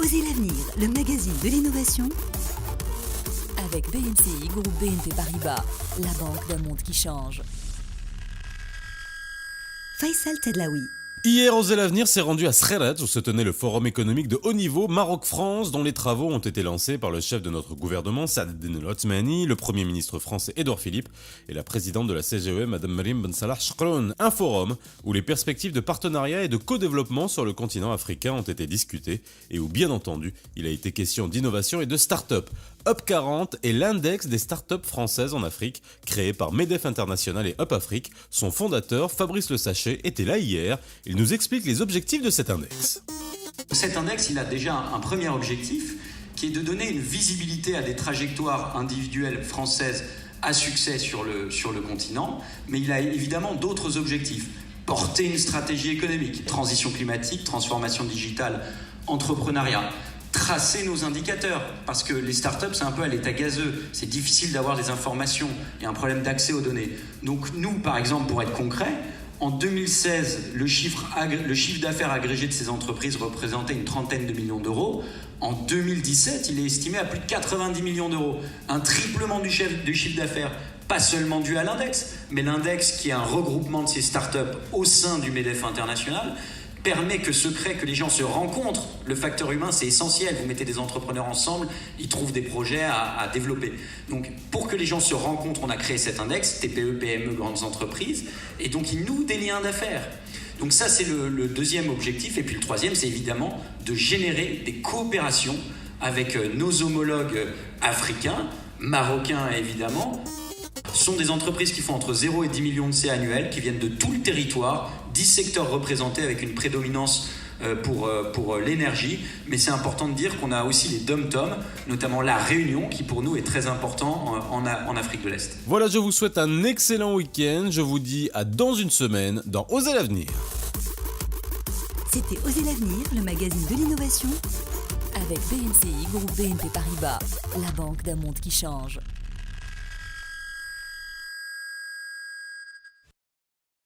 Osez l'avenir, le magazine de l'innovation avec BNCI, groupe BNP Paribas, la banque d'un monde qui change. Faisal Tedlaoui. Hier, Osez l'avenir s'est rendu à Srerat où se tenait le forum économique de haut niveau Maroc-France dont les travaux ont été lancés par le chef de notre gouvernement Saad El Othmani, le premier ministre français Édouard Philippe et la présidente de la CGE Madame Mariam Ben Salah Chkroun. Un forum où les perspectives de partenariat et de co-développement sur le continent africain ont été discutées et où bien entendu il a été question d'innovation et de start-up. Up 40 est l'index des startups françaises en Afrique, créé par MEDEF International et Up Afrique. Son fondateur, Fabrice Le Sachet, était là hier. Il nous explique les objectifs de cet index. Cet index, il a déjà un premier objectif, qui est de donner une visibilité à des trajectoires individuelles françaises à succès sur le continent, mais il a évidemment d'autres objectifs. Porter une stratégie économique, transition climatique, transformation digitale, entrepreneuriat. Tracer nos indicateurs, parce que les startups, c'est un peu à l'état gazeux, c'est difficile d'avoir des informations, il y a un problème d'accès aux données. Donc nous, par exemple, pour être concret, en 2016, le chiffre d'affaires agrégé de ces entreprises représentait une trentaine de millions d'euros. En 2017, il est estimé à plus de 90 millions d'euros. Un triplement du chiffre d'affaires, pas seulement dû à l'index, mais l'index qui est un regroupement de ces startups au sein du MEDEF International, permet que les gens se rencontrent. Le facteur humain, c'est essentiel. Vous mettez des entrepreneurs ensemble, ils trouvent des projets à développer. Donc, pour que les gens se rencontrent, on a créé cet index, TPE, PME, grandes entreprises, et donc ils nouent des liens d'affaires. Donc ça, c'est le deuxième objectif. Et puis le troisième, c'est évidemment de générer des coopérations avec nos homologues africains, marocains évidemment. Ce sont des entreprises qui font entre 0 et 10 millions de C annuels, qui viennent de tout le territoire, 10 secteurs représentés avec une prédominance pour l'énergie. Mais c'est important de dire qu'on a aussi les dom-tom, notamment la Réunion, qui pour nous est très important en Afrique de l'Est. Voilà, je vous souhaite un excellent week-end. Je vous dis à dans une semaine dans Osez l'avenir. C'était Osez l'avenir, le magazine de l'innovation avec BNCI, groupe BNP Paribas, la banque d'un monde qui change.